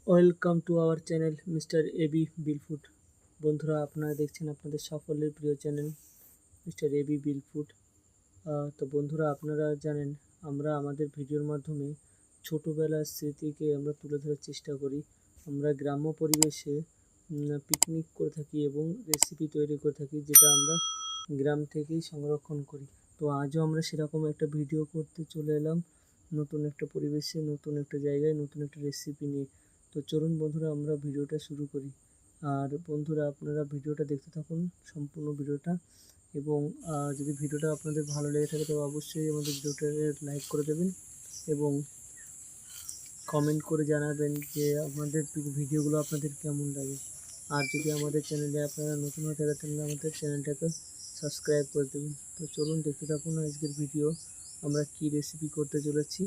Welcome to our channel mister AB bill food. বন্ধুরা, আপনারা দেখছেন আপনাদের সকলের প্রিয় channel mister AB bill food. তো বন্ধুরা, আপনারা জানেন আমরা আমাদের ভিডিওর মাধ্যমে ছোটোবেলার স্মৃতিকে আমরা তুলে ধরার চেষ্টা করি। আমরা গ্রাম্য পরিবেশে পিকনিক করে থাকি এবং রেসিপি তৈরি করে থাকি, যেটা আমরা গ্রাম থেকেই সংরক্ষণ করি। তো আজও আমরা সেরকম একটা ভিডিও করতে চলে এলাম, নতুন একটা পরিবেশে, নতুন একটা জায়গায়, নতুন একটা রেসিপি নিয়ে। তো চলুন বন্ধুরা, আমরা ভিডিওটা শুরু করি। আর বন্ধুরা, আপনারা ভিডিওটা দেখতে থাকুন, সম্পূর্ণ ভিডিওটা। এবং যদি ভিডিওটা আপনাদের ভালো লেগে থাকে তবে অবশ্যই আমাদের ভিডিওটা লাইক করে দেবেন এবং কমেন্ট করে জানাবেন যে আমাদের ভিডিওগুলো আপনাদের কেমন লাগে। আর যদি আমাদের চ্যানেলে আপনারা নতুন হয়ে থাকেন তাহলে আমাদের চ্যানেলটাকে সাবস্ক্রাইব করে দেবেন। তো চলুন দেখতে থাকুন আজকের ভিডিও, আমরা কি রেসিপি করতে চলেছি।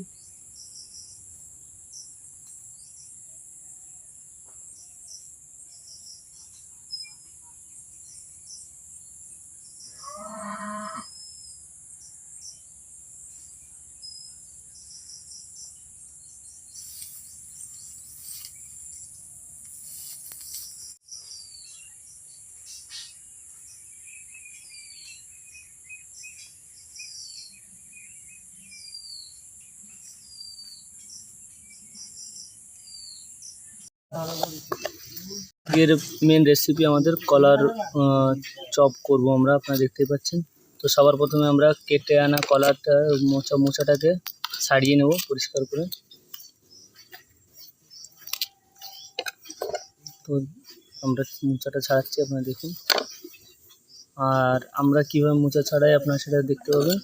আজকের মেন রেসিপি আমাদের কলার চপ করব আমরা, আপনারা দেখতেই পাচ্ছেন। তো সবার প্রথমে আমরা কেটে আনা কলারটা মোচাটাকে ছাড়িয়ে নেব পরিষ্কার করে। তো আমরা মোচাটা ছাড়াচ্ছি, আপনারা দেখুন। আর আমরা কীভাবে মোচা ছাড়াই আপনারা সেটা দেখতে পাবেন।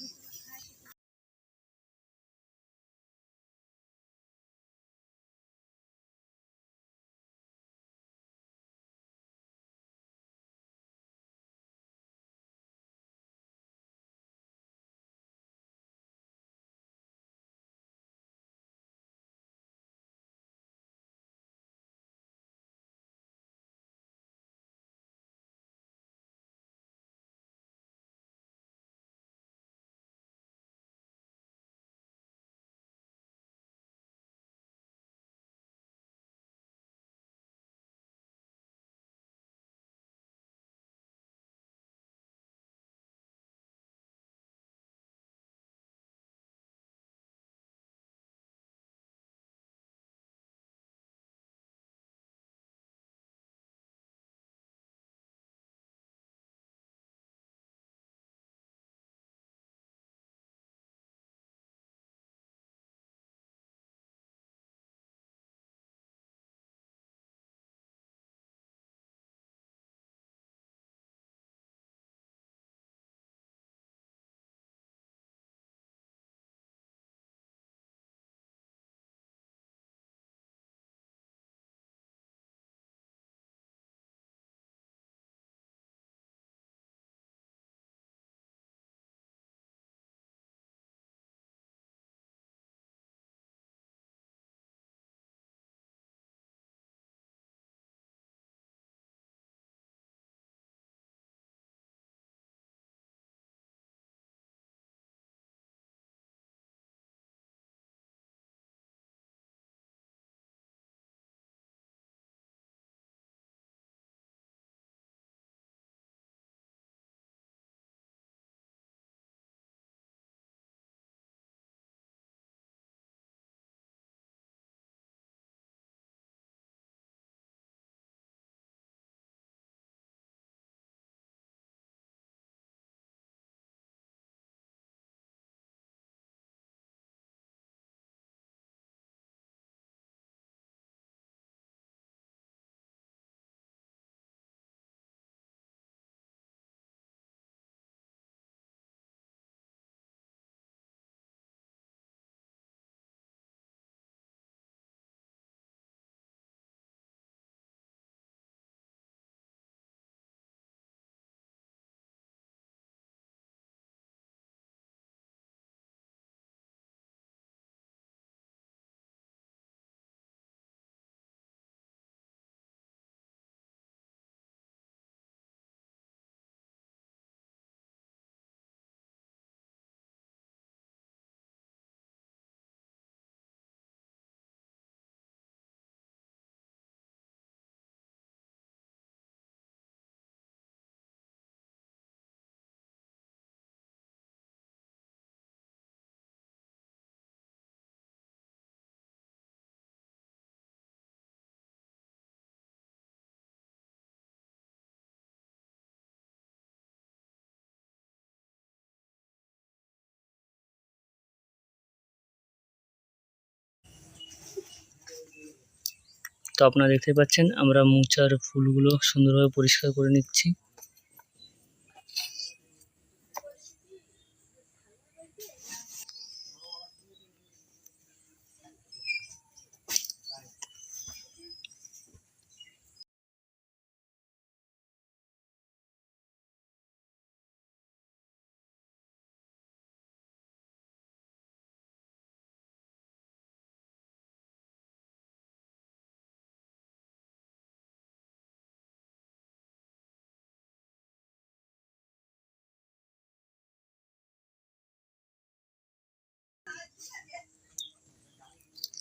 তো আপনারা দেখতে পাচ্ছেন আমরা মোচার ফুলগুলো সুন্দরভাবে পরিষ্কার করে নিচ্ছি।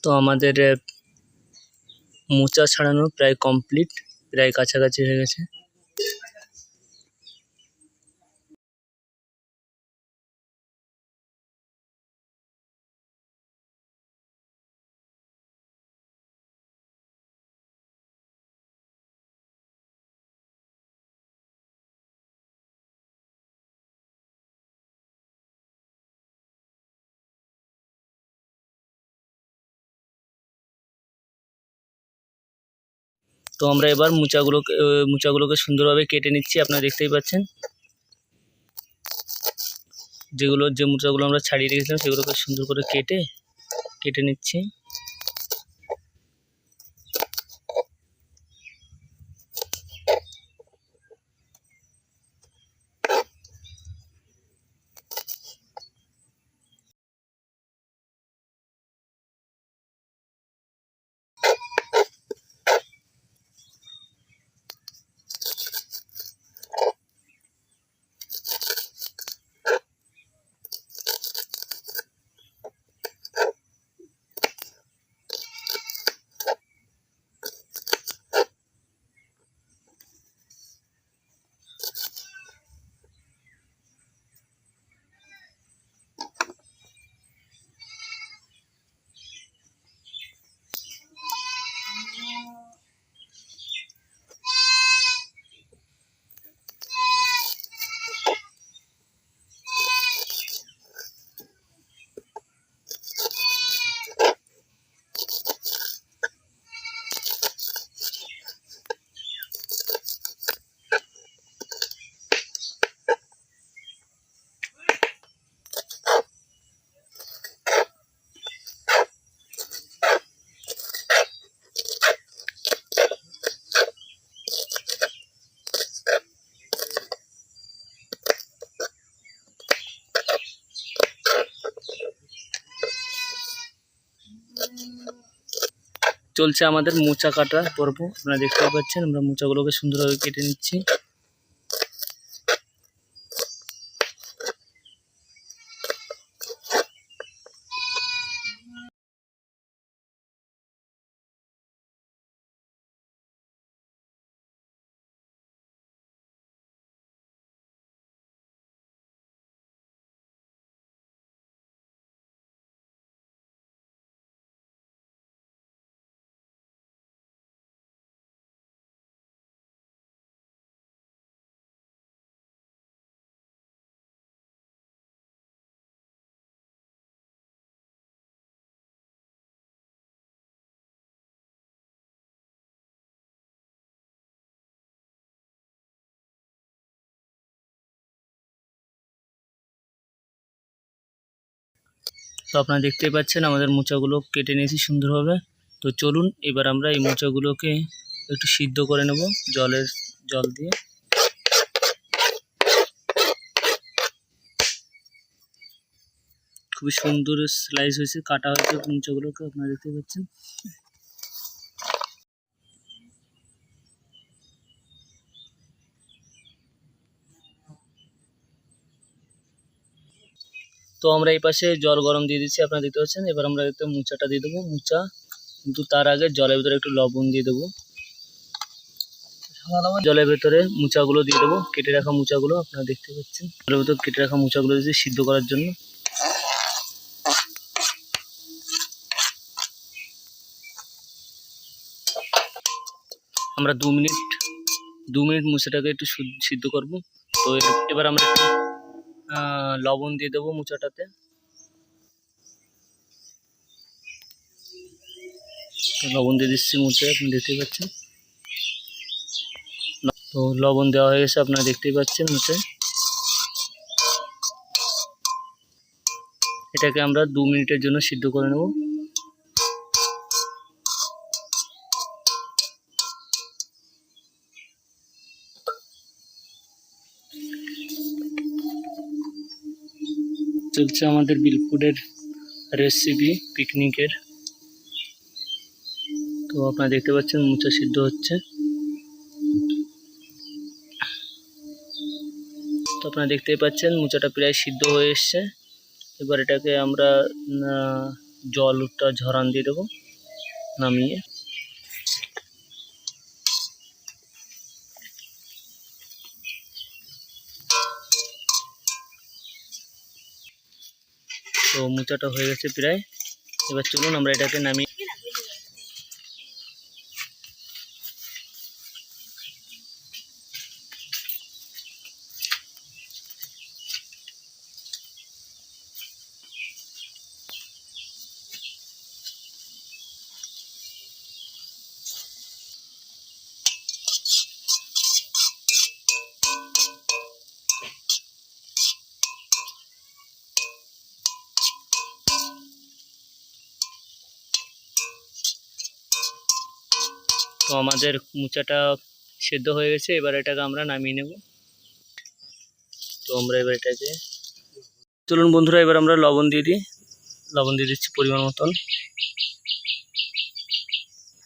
তো আমাদের মোচা ছাড়ানো প্রায় কমপ্লিট, প্রায় কাছাকাছি হয়ে গেছে। তো আমরা এবার মোচাগুলোকে সুন্দরভাবে কেটে নিচ্ছি। আপনারা দেখতেই পাচ্ছেন যে মোচাগুলো আমরা ছাড়িয়ে রেখেছিলাম সেগুলোকে সুন্দর করে কেটে নিচ্ছি। চলছে আমাদের মোচা কাটা পর্ব। আপনারা দেখতে পাচ্ছেন আমরা মোচাগুলোকে সুন্দরভাবে কেটে নিচ্ছি। তো আপনারা দেখতেই পাচ্ছেন আমাদের মোচাগুলো কেটে নিয়েছি সুন্দরভাবে। তো চলুন এবার আমরা এই মোচাগুলোকে একটু সিদ্ধ করে নেব জল দিয়ে। খুবই সুন্দর স্লাইস হয়েছে, কাটা হয়েছে মোচাগুলোকে, আপনারা দেখতে পাচ্ছেন। তো আমরা এই পাশে জল গরম দিয়ে দিচ্ছি, আপনারা দেখতে পাচ্ছেন। এবার আমরা এতে মোচাটা দিয়ে দেবো। মোচা কিন্তু তার আগে জলের ভিতরে একটু লবণ দিয়ে দেবো। জলের ভেতরে মোচাগুলো দিয়ে দেবো, কেটে রাখা মোচাগুলো আপনারা দেখতে পাচ্ছেন। জলের ভেতর কেটে রাখা মোচাগুলো দিয়েছি সিদ্ধ করার জন্য। আমরা 2 মিনিট মোচাটাকে একটু সিদ্ধ করব। তো এবার আমরা একটু লবণ দিয়ে দেবো মোচাটাতে। তো লবণ দিয়ে দিচ্ছি মুছে, আপনি দেখতেই পাচ্ছেন। তো লবণ দেওয়া হয়ে গেছে, আপনারা দেখতেই পাচ্ছেন মুছে। এটাকে আমরা 2 মিনিটের জন্য সিদ্ধ করে নেব। চলছে আমাদের বিলফুডের রেসিপি পিকনিকের। তো আপনারা দেখতে পাচ্ছেন মুচা সিদ্ধ হচ্ছে। তো আপনারা দেখতেই পাচ্ছেন মুচাটা প্রায় সিদ্ধ হয়ে এসছে। এবার এটাকে আমরা জলটা ঝরান দিয়ে দেবো নামিয়ে। তো মুচাটা হয়ে গেছে প্রায়। এবার চলুন আমরা এটাকে নামিয়ে। তো আমাদের মুচাটা সেদ্ধ হয়ে গেছে, এবার এটাকে আমরা নামিয়ে নেব। তো আমরা এবার এটাকে, চলুন বন্ধুরা এবার আমরা লবণ দিয়ে দিই। লবণ দিয়ে দিচ্ছি পরিমাণ মতন।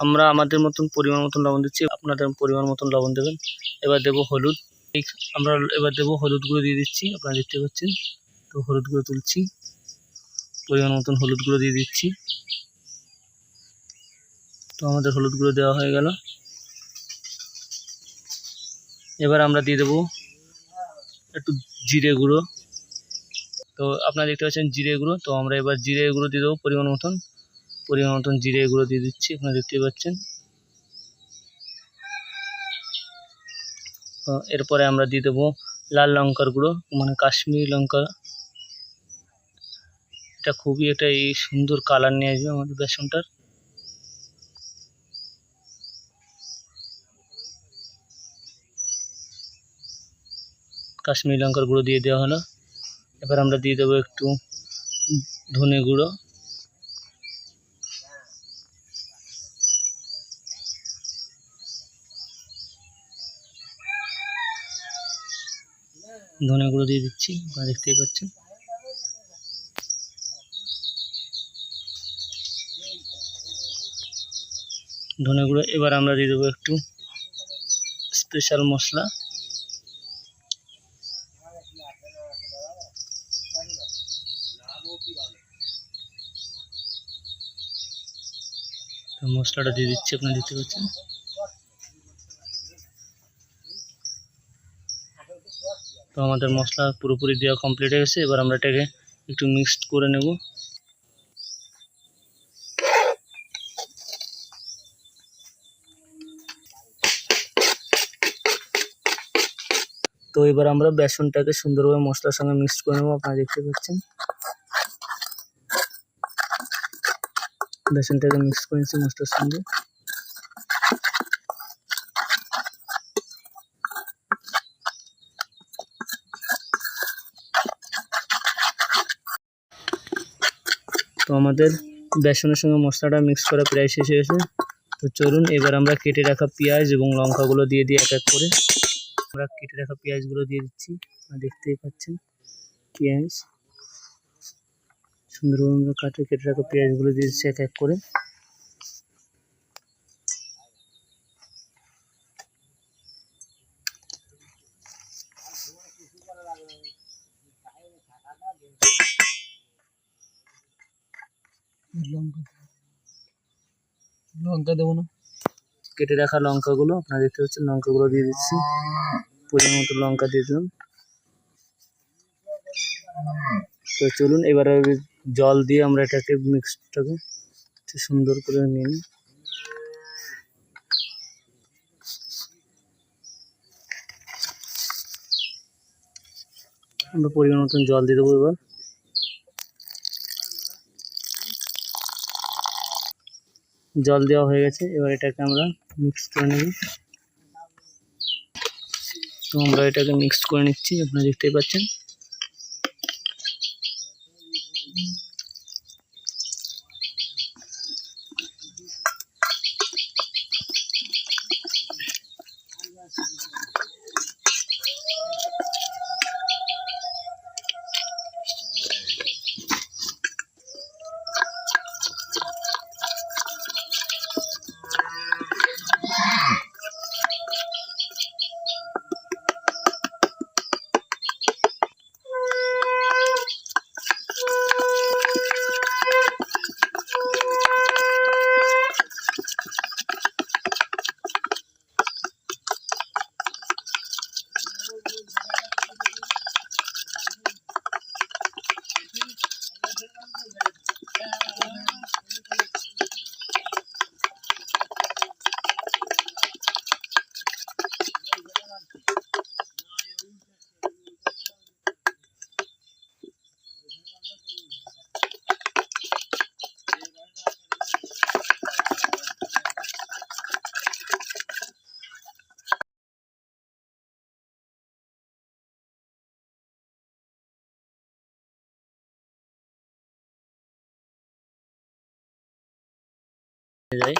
আমরা আমাদের মতন পরিমাণ মতন লবণ দিচ্ছি, আপনাদের পরিমাণ মতন লবণ দেবেন। এবার দেবো হলুদ। আমরা এবার দেবো হলুদ গুঁড়ো দিয়ে দিচ্ছি, আপনারা দেখতে পাচ্ছেন। তো হলুদ গুঁড়ো তুলছি, পরিমাণ মতন হলুদ গুঁড়ো দিয়ে দিচ্ছি। তো আমাদের হলুদ গুঁড়ো দেওয়া হয়ে গেল। এবার আমরা দিয়ে দেবো একটু জিরে গুঁড়ো। তো আপনারা দেখতে পাচ্ছেন জিরে গুঁড়ো। তো আমরা এবার জিরে গুঁড়ো দিয়ে দেবো পরিমাণ মতন জিরে গুঁড়ো দিয়ে দিচ্ছি, আপনারা দেখতেই পাচ্ছেন। তো এরপরে আমরা দিয়ে দেবো লাল লঙ্কার গুঁড়ো, মানে কাশ্মীরি লঙ্কা। এটা খুবই এই সুন্দর কালার নিয়ে আসবে আমাদের বেসনটার। কাশ্মীরি লঙ্কার গুঁড়ো দিয়ে দেওয়া হলো। এবার আমরা দিয়ে দেবো একটু ধনে গুঁড়ো। ধনে গুঁড়ো দিয়ে দিচ্ছি, আপনারা দেখতেই পাচ্ছেন। ধনে গুঁড়ো। এবার আমরা দিয়ে দেবো একটু স্পেশাল মশলা। মশলাটা দিয়ে দিচ্ছি, আপনারা দেখতে পাচ্ছেন। তো আমাদের মশলা পুরোপুরি দেওয়া কমপ্লিট হয়ে গেছে। এবার আমরা এটাকে একটু মিক্সড করে নেব। তো এবার আমরা বেসনটাকে সুন্দরভাবে মশলার সঙ্গে মিক্সড করে নেব, আপনারা দেখতে পাচ্ছেন। বেসনটাকে মিক্স করে নিচ্ছি মশলার সঙ্গে। তো আমাদের বেসনের সঙ্গে মশলাটা মিক্স করা প্রায় শেষ হয়ে গেছে। তো চলুন এবার আমরা কেটে রাখা পেঁয়াজ এবং লঙ্কাগুলো দিয়ে দিই এক এক করে। আমরা কেটে রাখা পেঁয়াজগুলো দিয়ে দিচ্ছি, দেখতেই পাচ্ছেন। পেঁয়াজ সুন্দরভাবে কেটে রাখা পেঁয়াজগুলো দিয়ে দিচ্ছি এক এক করে। লঙ্কা দেবো না। কেটে রাখা লঙ্কাগুলো, আপনারা দেখতে পাচ্ছেন, লঙ্কাগুলো দিয়ে দিচ্ছি। পরিমাণ মতো লঙ্কা দিয়ে দিলাম। তো চলুন এবারে জল দিয়ে আমরা এটাকে মিক্সটাকে সুন্দর করে নিয়ে নিই। আমরা পরিমাণ মতন জল দিয়ে দেবো। এবার জল দেওয়া হয়ে গেছে। এবার এটাকে আমরা মিক্স করে নেব। তো আমরা এটাকে মিক্স করে নিচ্ছি, আপনারা দেখতেই পাচ্ছেন। যায়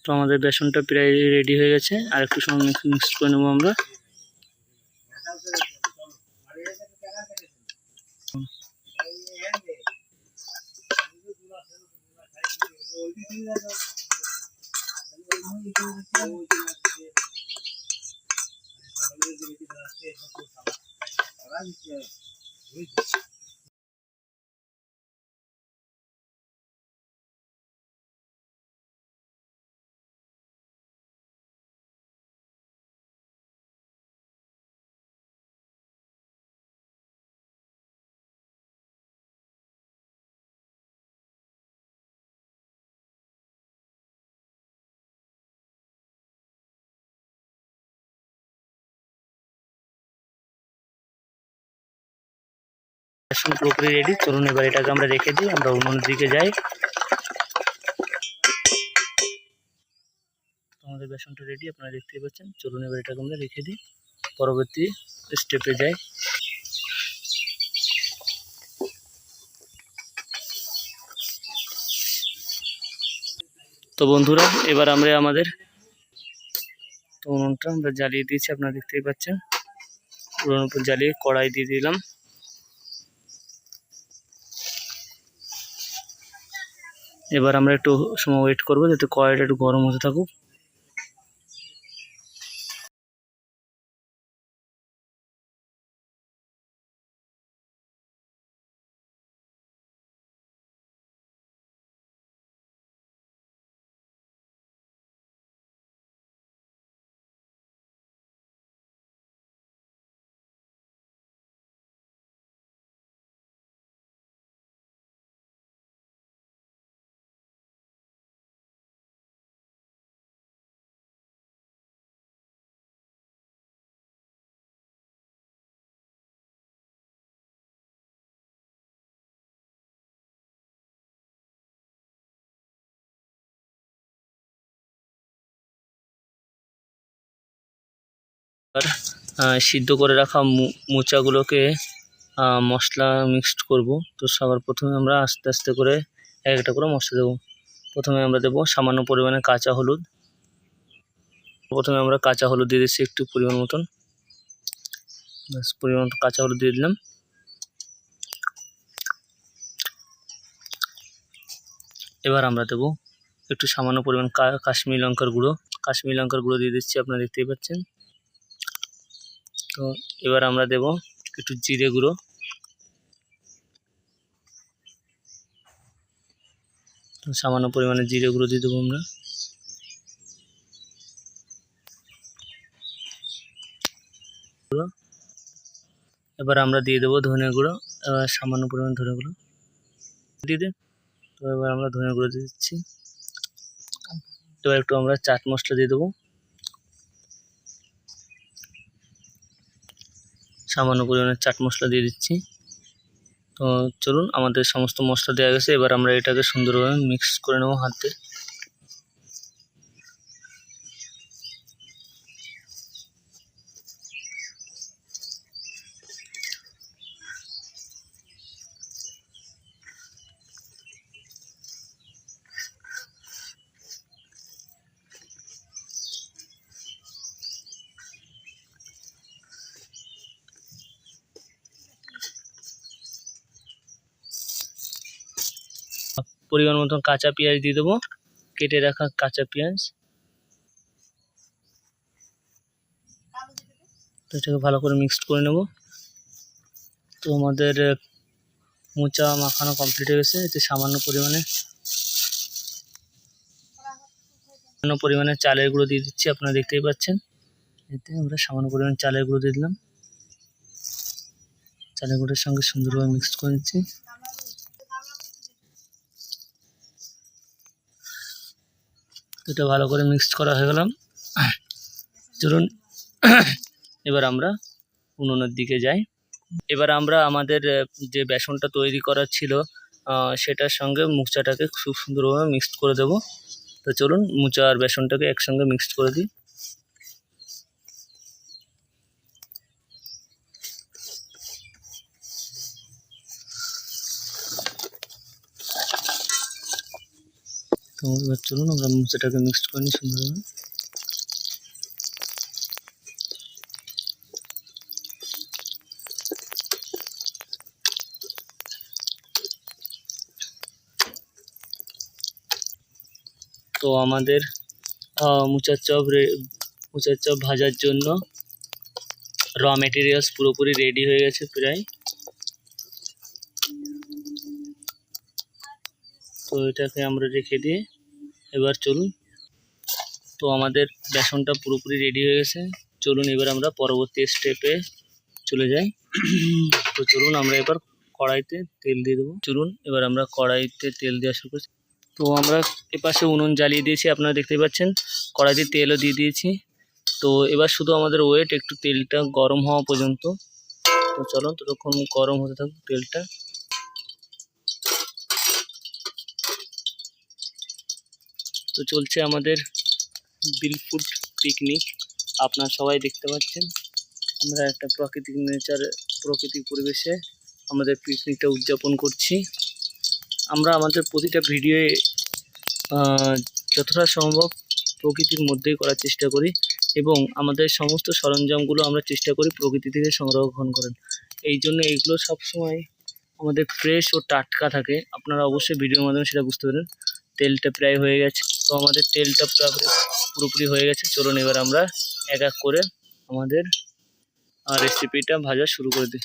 তো আমাদের বেসনটা প্রায় রেডি হয়ে গেছে। আর একটু সময় মিক্স করে নেবো আমরা। বেসন পুরোপুরি রেডি। চলুন এবার এটাকে আমরা রেখে দিই, আমরা উনুনের দিকে যাই। আমাদের বেসনটা রেডি, আপনারা দেখতেই পাচ্ছেন। চলুন এবার এটাকে আমরা রেখে দিই, পরবর্তী স্টেপে যাই। তো বন্ধুরা, এবার আমরা আমাদের উনুনটা আমরা জ্বালিয়ে দিয়েছি, আপনারা দেখতেই পাচ্ছেন। উনুনের উপর জ্বালিয়ে কড়াই দিয়ে দিলাম। এবার আমরা একটু সময় ওয়েট করবো যাতে কড়াইটা একটু গরম হতে থাকুক। সিদ্ধ করে রাখা মোচাগুলোকে মশলা মিক্সড করব। তো সবার প্রথমে আমরা আস্তে আস্তে করে একটা করে মশলা দেবো। প্রথমে আমরা দেবো সামান্য পরিমাণে কাঁচা হলুদ। প্রথমে আমরা কাঁচা হলুদ দিয়ে দিচ্ছি একটু পরিমাণ মতন, পরিমাণ মতো কাঁচা হলুদ দিয়ে দিলাম। এবার আমরা দেবো একটু সামান্য পরিমাণ কাশ্মীরি লঙ্কার গুঁড়ো। কাশ্মীরি লঙ্কার গুঁড়ো দিয়ে দিচ্ছি, আপনারা দেখতেই পাচ্ছেন। তো এবার আমরা দেব একটু জিরে গুঁড়ো, তো সামান্য পরিমাণে জিরে গুঁড়ো দিয়ে দেবো আমরা। এবার আমরা দিয়ে দেবো ধনে গুঁড়ো, এবার সামান্য পরিমাণ ধনে গুঁড়ো দিয়ে দিন। তো এবার আমরা ধনে গুঁড়ো দিয়ে দিচ্ছি। এবার একটু আমরা চাট মশলা দিয়ে দেবো, সামান্য পরিমাণে চাট মশলা দিয়ে দিচ্ছি। তো চলুন, আমাদের সমস্ত মশলা দেওয়া গেছে, এবার আমরা এটাকে সুন্দরভাবে মিক্স করে নেবো হাতে। পরিমাণ মতন কাঁচা পেঁয়াজ দিয়ে দেবো, কেটে রাখা কাঁচা পেঁয়াজ। তো এটাকে ভালো করে মিক্সড করে নেব। তো আমাদের মোচা মাখানো কমপ্লিট হয়ে গেছে। এতে সামান্য পরিমাণে চালের গুঁড়ো দিয়ে দিচ্ছি, আপনারা দেখতেই পাচ্ছেন। এতে আমরা সামান্য পরিমাণে চালের গুঁড়ো দিয়ে দিলাম, চালের গুঁড়োর সঙ্গে সুন্দরভাবে মিক্সড করে নিচ্ছি। এটা ভালো করে মিক্সড করা হয়ে গেলাম। চলুন এবার আমরা উনুনের দিকে যাই। এবার আমরা আমাদের যে বেসনটা তৈরি করা ছিল সেটার সঙ্গে মোচাটাকে খুব সুন্দরভাবে মিক্সড করে দেব। তো চলুন মোচা আর বেসনটাকে একসঙ্গে মিক্সড করে দিই। তো এবার চলুন আমরা মোচাটাকে মিক্সড করে নিই সুন্দরভাবে। তো আমাদের মোচার চপ ভাজার জন্য র মেটেরিয়ালস পুরোপুরি রেডি হয়ে গেছে প্রায়। তো এটাকে আমরা রেখে দিয়ে এবার চলুন। তো আমাদের বেসনটা পুরোপুরি রেডি হয়ে গেছে, চলুন এবার আমরা পরবর্তী স্টেপে চলে যাই। তো চলুন আমরা এবার কড়াইতে তেল দিয়ে দেবো। চলুন এবার আমরা কড়াইতে তেল দেওয়া শুরু করছি। তো আমরা এপাশে উনুন জ্বালিয়ে দিয়েছি, আপনারা দেখতেই পাচ্ছেন। কড়াইতে তেলও দিয়ে দিয়েছি। তো এবার শুধু আমাদের ওয়েট একটু তেলটা গরম হওয়া পর্যন্ত। তো চলুন ততক্ষণ গরম হতে থাকুক তেলটা। তো চলছে আমাদের বিলফুড পিকনিক, আপনারা সবাই দেখতে পাচ্ছেন। আমরা একটা প্রাকৃতিক পরিবেশে আমাদের পিকনিকটা উদযাপন করছি। আমরা আমাদের প্রতিটা ভিডিওয়ে যতটা সম্ভব প্রকৃতির মধ্যেই করার চেষ্টা করি এবং আমাদের সমস্ত সরঞ্জামগুলো আমরা চেষ্টা করি প্রকৃতি থেকে সংরক্ষণ করেন। এই জন্য এইগুলো সবসময় আমাদের ফ্রেশ ও টাটকা থাকে। আপনারা অবশ্যই ভিডিওর মাধ্যমে সেটা বুঝতে পারেন। তেলটা প্রায় হয়ে গেছে, তো আমাদের তেলটা পুরোপুরি হয়ে গেছে। চলুন এবার আমরা এক এক করে আমাদের রেসিপিটা ভাজা শুরু করে দিই।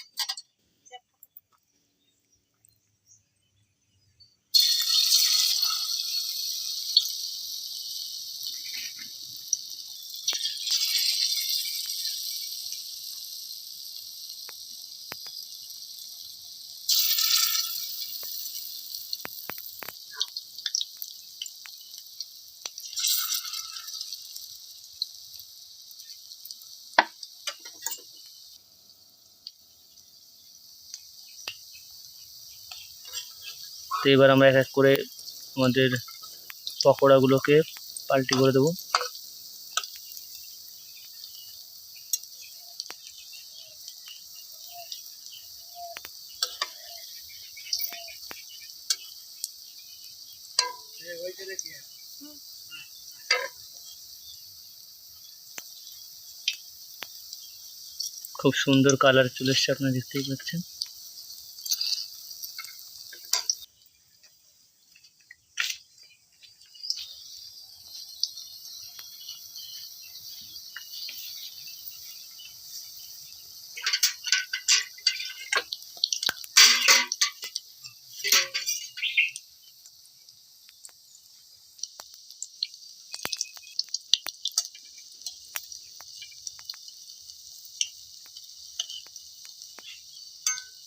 তো এবার আমরা এক এক করে আমাদের পকোড়াগুলোকে পাল্টি করে দেবো। খুব সুন্দর কালার চলে এসছে, আপনারা দেখতেই পাচ্ছেন।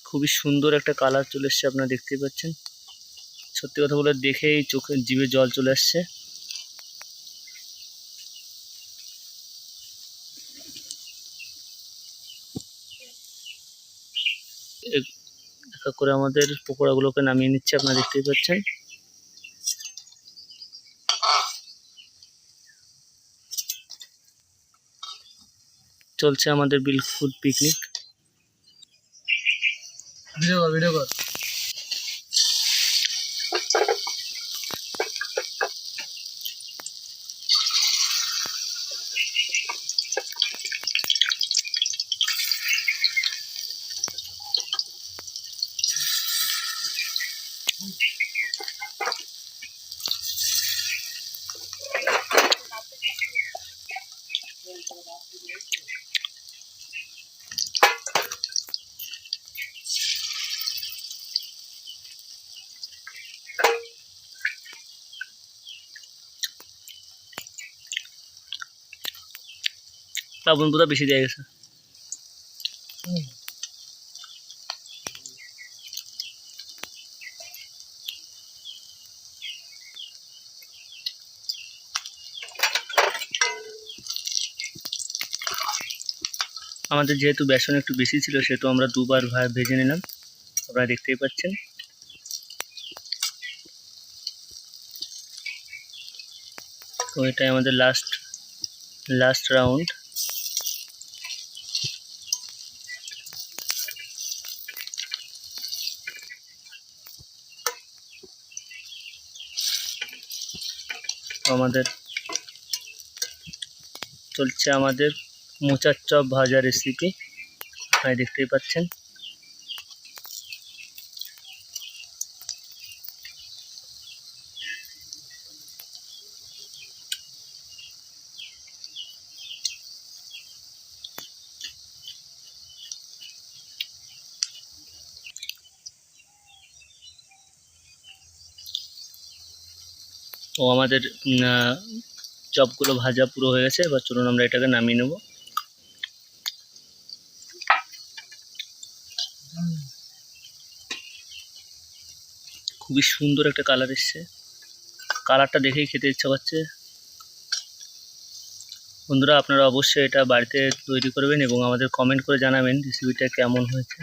খুবই সুন্দর একটা কালার চলে এসছে, আপনারা দেখতেই পাচ্ছেন। সত্যি কথা বলে দেখেই চোখে জিভে জল চলে আসছে। এক এক করে আমাদের পকোড়াগুলোকে নামিয়ে নিচ্ছে, আপনারা দেখতেই পাচ্ছেন। চলছে আমাদের বিলফুড পিকনিক। ভিডিও কর। লবণ বোধহয় বেশি দিয়ে গেছে। আমাদের যেহেতু বেসন একটু বেশি ছিল, সেহেতু আমরা দুবার ভেজে নিলাম, আপনারা দেখতেই পাচ্ছেন। তো এটাই আমাদের লাস্ট রাউন্ড। আমাদের চলছে আমাদের মোচার চপ ভাজা রেসিপি, আপনারা দেখতেই পাচ্ছেন। তো আমাদের চপগুলো ভাজা পুরো হয়ে গেছে। এবার চলুন আমরা এটাকে নামিয়ে নেব। খুবই সুন্দর একটা কালার এসছে, কালারটা দেখেই খেতে ইচ্ছা করছে। বন্ধুরা, আপনারা অবশ্যই এটা বাড়িতে তৈরি করবেন এবং আমাদের কমেন্ট করে জানাবেন রেসিপিটা কেমন হয়েছে।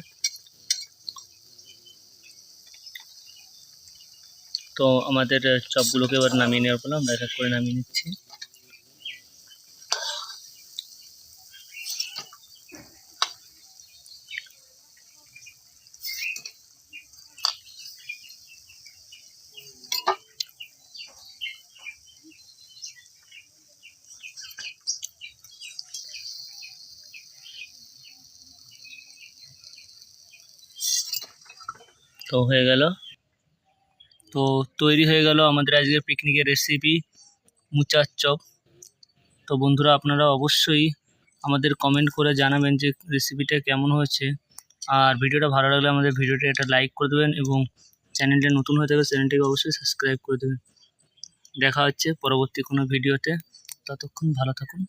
তো আমাদের চপগুলোকে এবার নামিয়ে নেওয়ার পর আমরা এক করে নামিয়ে নিচ্ছি। তো হয়ে গেল, তো তৈরি হয়ে গেল আমাদের আজকের পিকনিকের রেসিপি মোচার চপ। তো বন্ধুরা, আপনারা অবশ্যই আমাদের কমেন্ট করে জানাবেন যে রেসিপিটা কেমন হয়েছে। আর ভিডিওটা ভালো লাগলে আমাদের ভিডিওটা একটা লাইক করে দেবেন এবং চ্যানেলটা নতুন হয়ে থাকলে চ্যানেলটিকে অবশ্যই সাবস্ক্রাইব করে দেবেন। দেখা হচ্ছে পরবর্তী কোনো ভিডিওতে, ততক্ষণ ভালো থাকুন।